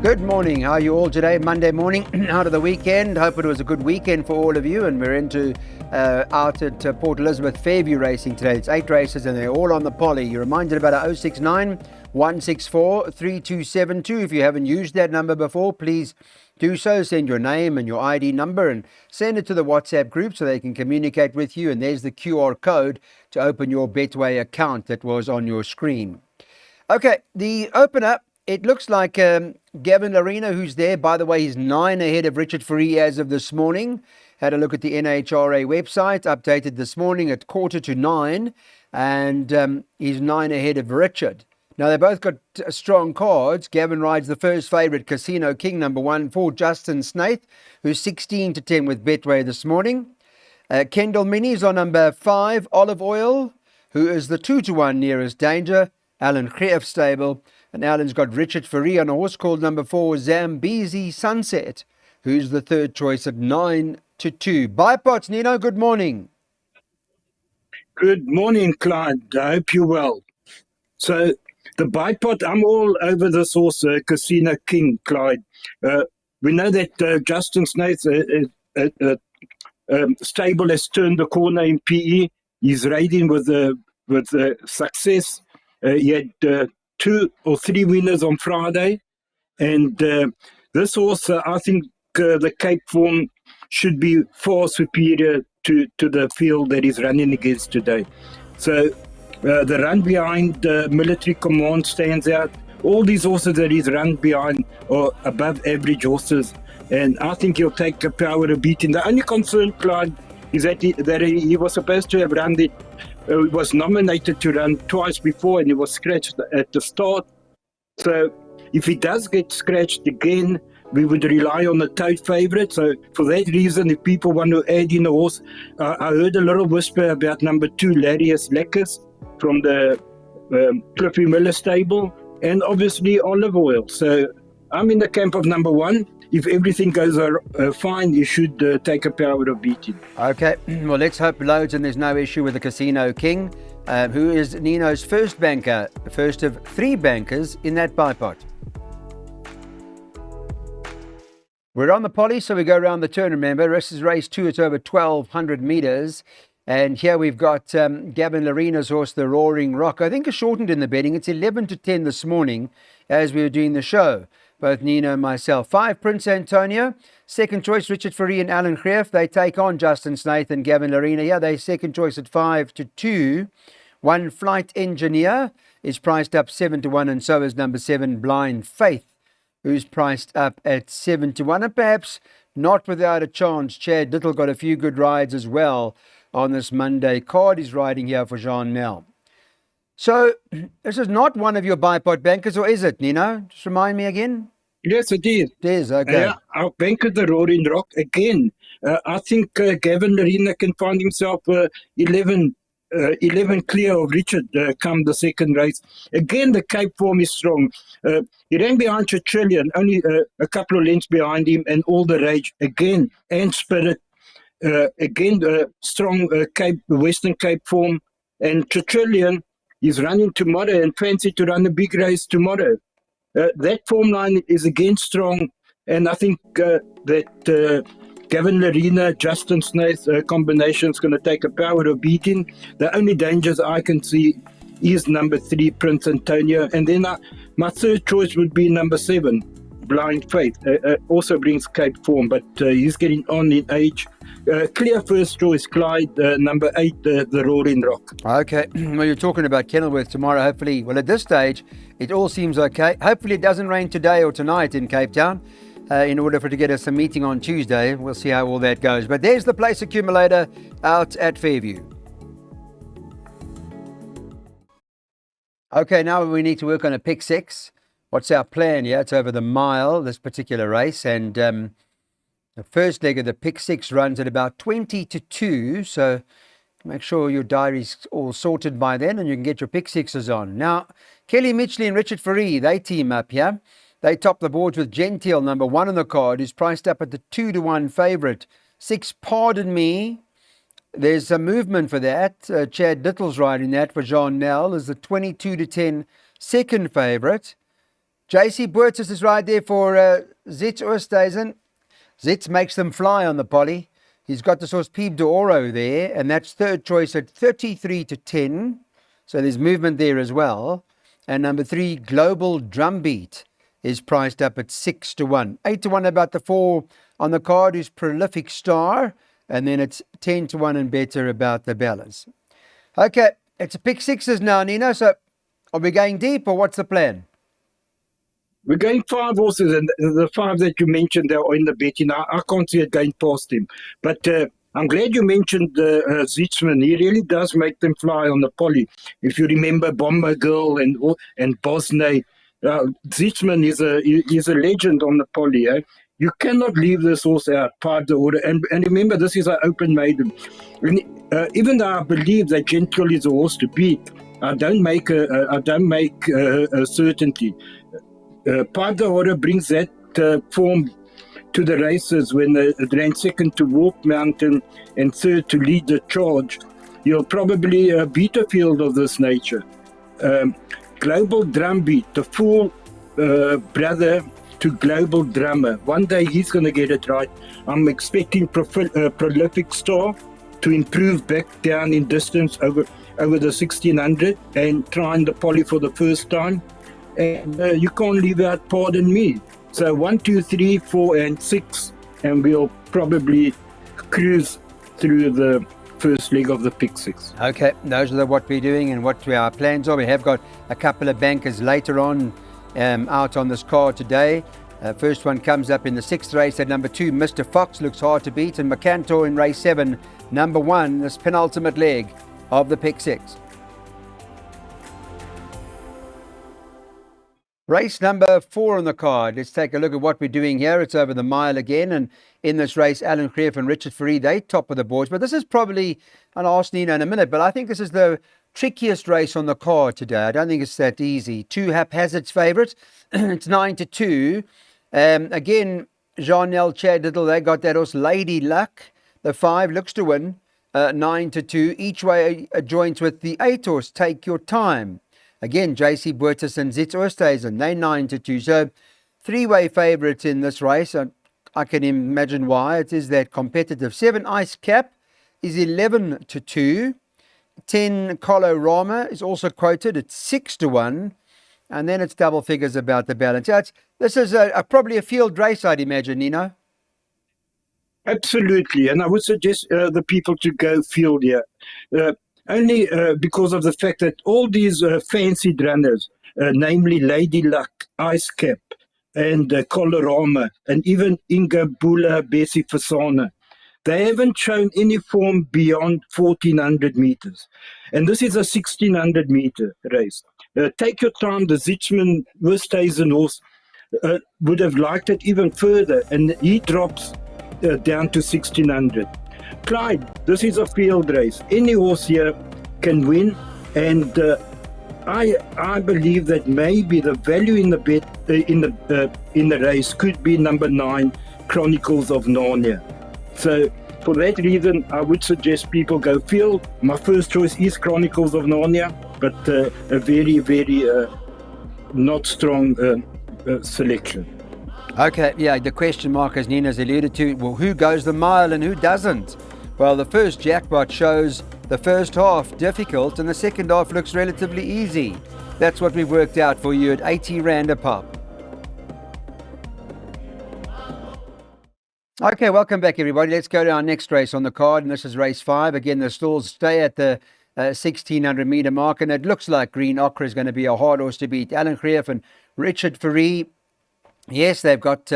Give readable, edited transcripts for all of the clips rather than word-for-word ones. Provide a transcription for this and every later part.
Good morning. How are you all today? Monday morning, out of the weekend. Hope it was a good weekend for all of you. And we're out at Port Elizabeth Fairview Racing today. It's 8 races and they're all on the poly. You're reminded about our 069 164 3272. If you haven't used that number before, please do so. Send your name and your ID number and send it to the WhatsApp group so they can communicate with you. And there's the QR code to open your Betway account that was on your screen. Okay, the opener. It looks like Gavin Larena, who's there. By the way, he's 9 ahead of Richard Fourie as of this morning. Had a look at the NHRA website, updated this morning at 8:45, and he's 9 ahead of Richard. Now, they both got strong cards. Gavin rides the first favourite, Casino King, number 1, for Justin Snaith, who's 16-10 with Betway this morning. Kendall Minis on number 5, Olive Oil, who is the 2-1 nearest danger. Alan Greef stable. And Alan's got Richard Fourie on a horse called number 4, Zambezi Sunset, who's the third choice at 9-2. Bipots, Nino, good morning. Good morning, Clyde. I hope you're well. So, the bipot, I'm all over this horse, Casino King, Clyde. We know that Justin Snaith's stable has turned the corner in PE. He's riding with success. He had 2 or 3 winners on Friday. And this horse, I think the Cape Form should be far superior to the field that he's running against today. So the run behind Military Command stands out. All these horses that he's run behind are above average horses. And I think he'll take a power of beating. The only concern, Clyde, is that he was supposed to have run it. He was nominated to run twice before and he was scratched at the start. So if he does get scratched again, we would rely on the tote favourite. So for that reason, if people want to add in a horse, I heard a little whisper about number 2, Larius Leckers from the Cliffy Miller stable, and obviously Olive Oil. So I'm in the camp of number 1. If everything goes fine, you should take a power of beating. Okay, well, let's hope loads and there's no issue with the Casino King, who is Nino's first banker, the first of 3 bankers in that bipot. We're on the poly, so we go around the turn. Remember, this is race 2. It's over 1,200 metres. And here we've got Gavin Larena's horse, the Roaring Rock. I think it's shortened in the betting. It's 11-10 this morning as we were doing the show. Both Nino and myself. 5, Prince Antonio. Second choice, Richard Fourie and Alan Greef. They take on Justin Snaith and Gavin Larena. Yeah, they second choice at 5-2. 1, Flight Engineer, is priced up 7-1, and so is number 7, Blind Faith, who's priced up at 7-1. And perhaps not without a chance, Chad Little got a few good rides as well on this Monday card. He's riding here for Jean Nel. So, this is not one of your bipot bankers, or is it, Nino? Just remind me again. Yes, it is. It is, okay. Our banker, the Roaring Rock, again. I think Gavin Larena can find himself 11 clear of Richard come the second race. Again, the Cape Form is strong. He ran behind Trillion, only a couple of lengths behind him, and All the Rage again, and Spirit. Again, strong Western Cape Form, and Trillion is running tomorrow and fancy to run a big race tomorrow. That form line is again strong, and I think that Gavin Larena, Justin Snaith combination is going to take a power of beating. The only dangers I can see is number 3, Prince Antonio, and then my third choice would be number 7, Blind Faith. Also brings Cape Form, but he's getting on in age. Clear first choice, Clyde. Number 8, the Roaring Rock. Okay, well, you're talking about Kenilworth tomorrow. Hopefully, well, at this stage, it all seems okay. Hopefully, it doesn't rain today or tonight in Cape Town. In order for it to get us a meeting on Tuesday, we'll see how all that goes. But there's the place accumulator out at Fairview. Okay, now we need to work on a pick 6. What's our plan? Yeah, it's over the mile, this particular race, and the first leg of the pick 6 runs at about 20-2, so make sure your diary's all sorted by then and you can get your pick 6s on. Now, Kelly Mitchley and Richard Fourie, they team up here. They top the boards with Gentile, number 1 on the card, who's priced up at the 2-1 favourite. 6, Pardon Me. There's a movement for that. Chad Little's riding that for Jean Nel is the 22-10 second favourite. JC Buertus is right there for Zitz Oosthuizen. Zitz makes them fly on the poly. He's got the source Piep de Oro there, and that's third choice at 33 to 10. So there's movement there as well. And number 3, Global Drumbeat, is priced up at 6 to 1. 8 to 1 about the 4 on the card, who's Prolific Star. And then it's 10 to 1 and better about the balance. Okay, it's a pick sixes now, Nino. So are we going deep or what's the plan? We're going 5 horses, and the 5 that you mentioned are in the betting. I can't see it going past him. But I'm glad you mentioned Zitzman. He really does make them fly on the poly. If you remember Bomber Girl and Bosney, Zitzman is a legend on the poly. Eh? You cannot leave this horse out, part of the order. And remember, this is an open maiden. And, even though I believe that Gentle is a horse to beat, I don't make a certainty. Part of the order brings that form to the races when they ran second to Walk Mountain and third to Lead the Charge. You'll probably beat a field of this nature. Global Drumbeat, the full brother to Global Drummer. One day he's going to get it right. I'm expecting Prolific Star to improve back down in distance over the 1600 and trying the poly for the first time. And you can't leave out Pardon Me. So 1, 2, 3, 4, and 6, and we'll probably cruise through the first leg of the pick six. Okay, those are what we're doing and what our plans are. We have got a couple of bankers later on out on this card today. First one comes up in the 6th race at number 2. Mr. Fox looks hard to beat, and McCantor in race 7, number 1, this penultimate leg of the pick six. Race number 4 on the card. Let's take a look at what we're doing here. It's over the mile again. And in this race, Alan Creef and Richard Fourie, they top of the boards. But this is probably, and I'll ask Nina in a minute, but I think this is the trickiest race on the card today. I don't think it's that easy. 2 Haphazard's favourite. It's 9 to 2. Again, Jean-Nel Chad Little, they got that horse Lady Luck. The 5 looks to win. 9 to 2. Each way joins with the 8 horse, Take Your Time. Again, JC Buertus and Zitz Oosthuizen, they 9 to 2. So 3-way favourites in this race. I can imagine why. It is that competitive. 7 Ice Cap is 11 to 2. 10 Colorama is also quoted at 6 to 1. And then it's double figures about the balance. This is probably a field race, I'd imagine, Nino. Absolutely. And I would suggest the people to go field here. Only because of the fact that all these fancied runners, namely Lady Luck, Ice Cap, and Colorama, and even Inga Bula, Bessie Fasana, they haven't shown any form beyond 1,400 meters. And this is a 1,600 meter race. Take Your Time, the Zitzman Oosthuizen horse, would have liked it even further, and he drops down to 1,600. Clyde, this is a field race. Any horse here can win, and I believe that maybe the value in the bet in the race could be number 9, Chronicles of Narnia. So for that reason, I would suggest people go field. My first choice is Chronicles of Narnia, but a very, very not strong selection. Okay, yeah, the question mark, as Nina's alluded to, well, who goes the mile and who doesn't? Well, the first jackpot shows the first half difficult and the second half looks relatively easy. That's what we've worked out for you at 80 Rand a pop. Okay, welcome back, everybody. Let's go to our next race on the card, and this is race 5. Again, the stalls stay at the 1,600 meter mark, and it looks like Green Ochre is going to be a hard horse to beat. Alan Creef and Richard Fourie, yes, they've got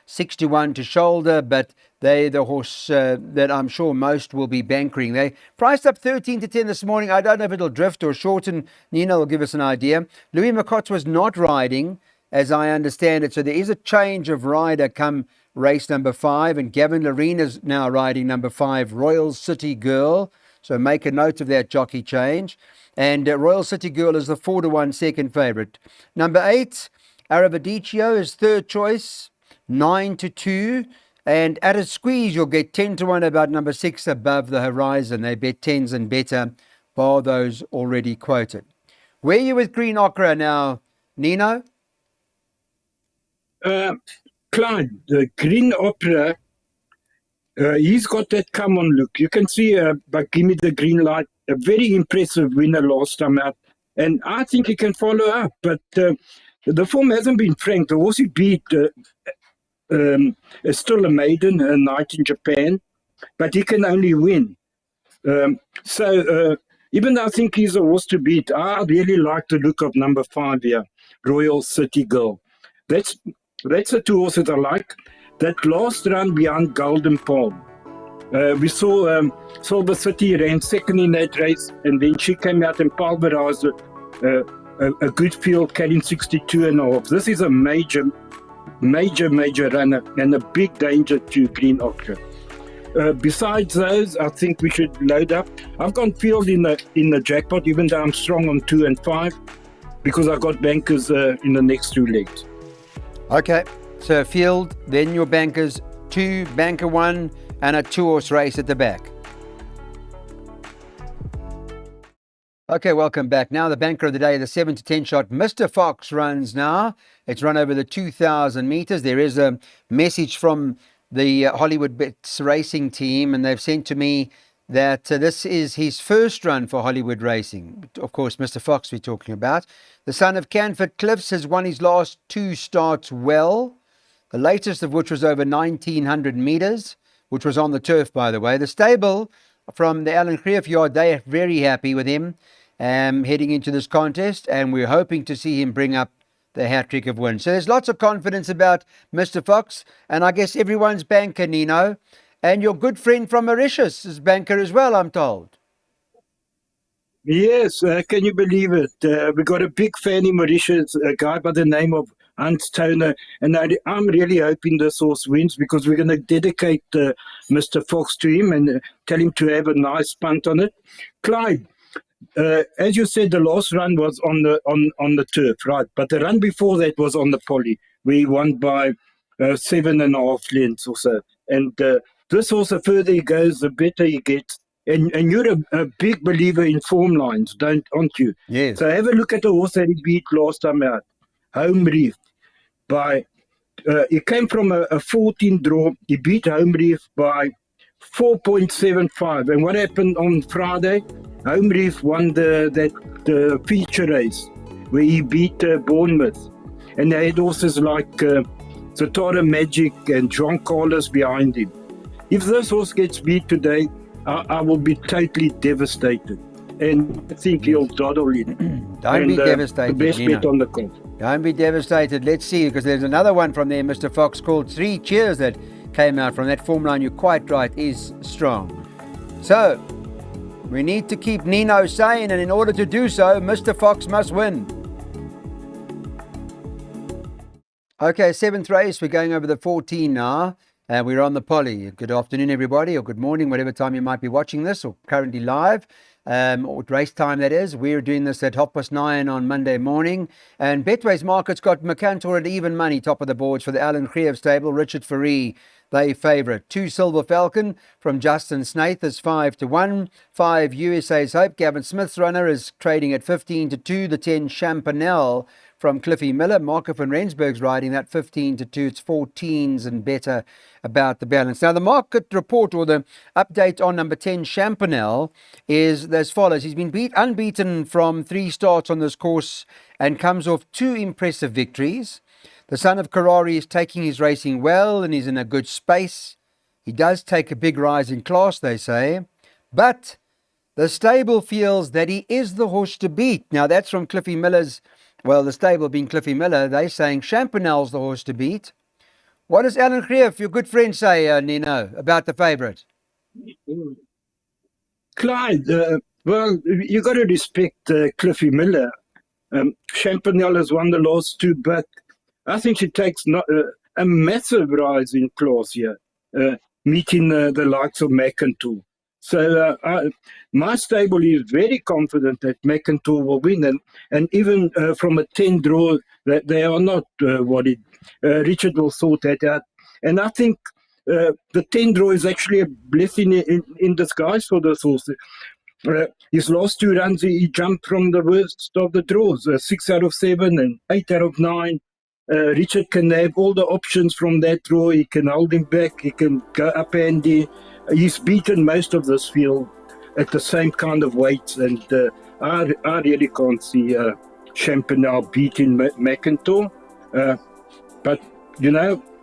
6 to 1 to shoulder, but they're the horse that I'm sure most will be bankering. They priced up 13 to 10 this morning. I don't know if it'll drift or shorten. Nina will give us an idea. Louis Makotz was not riding, as I understand it, so there is a change of rider come race number 5, and Gavin Loreen is now riding number 5, Royal City Girl. So make a note of that jockey change. And Royal City Girl is the 4 to 1 second favourite. Number 8, Aravadicio is third choice, 9 to 2. And at a squeeze, you'll get 10 to 1 about number 6, Above the Horizon. They bet 10s and better, bar those already quoted. Where are you with Green Ochre now, Nino? Clyde, the Green Opera, he's got that come on look. You can see by Give Me the Green Light, a very impressive winner last time out. And I think he can follow up. But the form hasn't been frank. The horse he beat is still a maiden, a night in Japan, but he can only win. So even though I think he's a horse to beat, I really like the look of number 5 here, Royal City Girl. That's the two horses I like. That last run behind Golden Palm. We saw Silver City ran second in that race, and then she came out and pulverized a good field, carrying 62.5. This is a major runner and a big danger to Green Opera. Besides those, I think we should load up. I've gone field in the jackpot, even though I'm strong on 2 and 5, because I got bankers in the next 2 legs. Okay, so field, then your bankers 2, banker 1, and a 2-horse race at the back. Okay, welcome back. Now the banker of the day, the 7 to 10 shot, Mr. Fox runs now. It's run over the 2,000 meters. There is a message from the Hollywood Bets racing team, and they've sent to me that this is his first run for Hollywood Racing. Of course, Mr. Fox we're talking about. The son of Canford Cliffs has won his last 2 starts well, the latest of which was over 1,900 meters, which was on the turf, by the way. The stable from the Alan Creef yard, they are very happy with him heading into this contest, and we're hoping to see him bring up the hat-trick of wins. So there's lots of confidence about Mr. Fox, and I guess everyone's banker, Nino. And your good friend from Mauritius is banker as well, I'm told. Yes, can you believe it? We got a big fan in Mauritius, a guy by the name of Hans Toner, and I'm really hoping this horse wins, because we're going to dedicate Mr. Fox to him and tell him to have a nice punt on it. Clyde, as you said, the last run was on the turf, right? But the run before that was on the poly. We won by 7.5 lengths or so. And this horse, the further he goes, the better he gets. And you're a big believer in form lines, aren't you? Yes. So have a look at the horse that he beat last time out, Home Reef. He came from a 14 draw. He beat Home Reef by 4.75. And what happened on Friday? Home Reef won the feature race where he beat Bournemouth. And they had horses like Zatara Magic and John Carlos behind him. If this horse gets beat today, I will be totally devastated. And I think he'll dawdle in. Don't be devastated, The best Nino. bet on the course. Don't be devastated. Let's see, because there's another one from there, Mr. Fox, called 3 Cheers that came out from that form line. You're quite right, is strong. So, we need to keep Nino sane, and in order to do so, Mr. Fox must win. Okay, 7th race. We're going over the 14 now. We're on the poly. Good afternoon, everybody, or good morning, whatever time you might be watching this, or currently live, or race time that is. We're doing this at 9:30 on Monday morning. And Betway's Market's got McCantor at even money, top of the boards for the Alan Creef stable. Richard Faree, they favourite. 2 Silver Falcon from Justin Snaith is 5 to 1. 5 USA's Hope. Gavin Smith's runner is trading at 15 to 2. The 10 Champanel from Cliffy Miller. Marco van Rensburg's riding that 15 to 2. It's 14s and better about the balance. Now, the market report, or the update on number 10 Champanel, is as follows. He's been unbeaten from 3 starts on this course and comes off 2 impressive victories. The son of Karari is taking his racing well and he's in a good space. He does take a big rise in class, they say. But the stable feels that he is the horse to beat. Now, that's from Cliffy Miller's, well, the stable being Cliffy Miller. They're saying Champanel's the horse to beat. What does Alan Creef, your good friend, say, Nino, about the favourite? Clyde, well, you got to respect Cliffy Miller. Champanel has won the last 2, but I think she takes a massive rise in class here, meeting the likes of McIntyre. So my stable is very confident that McIntyre will win, and even from a 10 draw, that they are not worried. Richard will sort that out, and I think the 10 draw is actually a blessing in disguise for this horse. His last 2 runs, he jumped from the worst of the draws, 6 out of 7 and 8 out of 9. Richard can have all the options from that draw. He can hold him back. He can go up handy. He's beaten most of this field at the same kind of weights, and I really can't see Champernal beating McIntyre. But,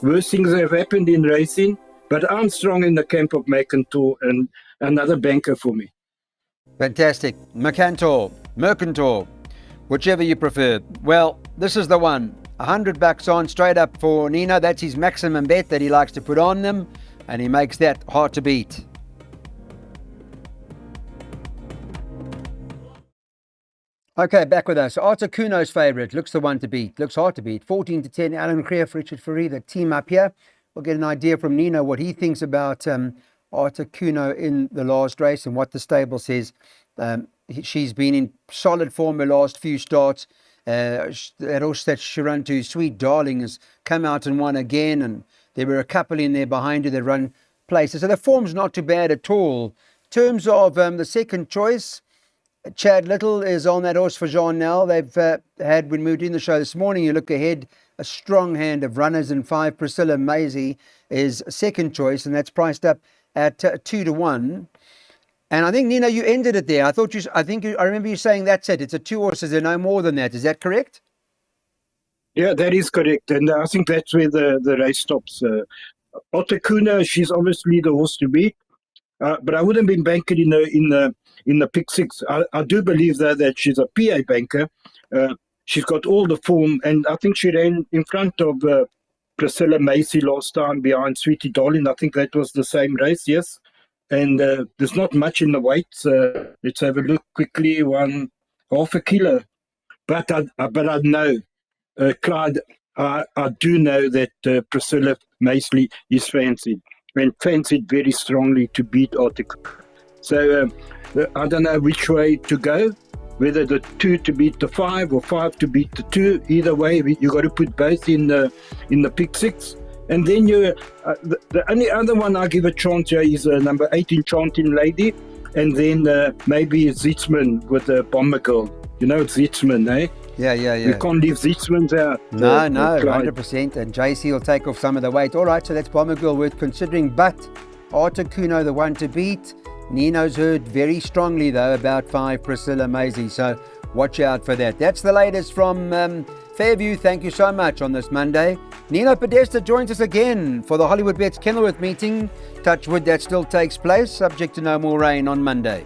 worse things have happened in racing. But I'm strong in the camp of McIntyre, and another banker for me. Fantastic. Mercantor, whichever you prefer. Well, this is the one. $100 on straight up for Nino. That's his maximum bet that he likes to put on them, and he makes that hard to beat. Okay, back with us. Arthur Kuno's favourite. Looks the one to beat. Looks hard to beat. 14-10. Alan Creef, Richard Fourie, the team up here. We'll get an idea from Nino what he thinks about Arthur Kuno in the last race and what the stable says. She's been in solid form the last few starts. That Shirantu, Sweet Darling, has come out and won again, and there were a couple in there behind her that run places. So the form's not too bad at all. In terms of the second choice, Chad Little is on that horse for Jean Nel. They've had, when we were doing the show this morning, you look ahead, a strong hand of runners in 5. Priscilla Maisie is second choice, and that's priced up at 2-1. And I think, Nino, you ended it there. I remember you saying that's it. It's a 2 horses and no more than that. Is that correct? Yeah, that is correct. And I think that's where the race stops. Arthur Kuno, she's obviously the horse to beat. But I wouldn't be banking in the pick 6. I do believe, though, that she's a PA banker. She's got all the form, and I think she ran in front of Priscilla Macy last time behind Sweetie Darling. I think that was the same race, yes. And there's not much in the weights. Let's have a look quickly. 1.5 a kilo. But I know, Clyde, I do know that Priscilla Macy is fancied, and fancied very strongly to beat Arctic. So I don't know which way to go, whether the 2 to beat the 5 or 5 to beat the 2. Either way, you got to put both in the pick 6. And then the only other one I give a chance here is number 8, Enchanting Lady, and then maybe Zitzman with the Bomber Girl. You know, it's Zitzman, eh? Yeah. We can't leave Zitzman's out. No, 100%. And JC will take off some of the weight. All right, so that's Bomber Girl worth considering. But Arthur Kuno, the one to beat. Nino's heard very strongly, though, about 5 Priscilla Maisie. So watch out for that. That's the latest from Fairview. Thank you so much on this Monday. Nino Podesta joins us again for the Hollywood Bets Kenilworth meeting. Touch wood, that still takes place, subject to no more rain on Monday.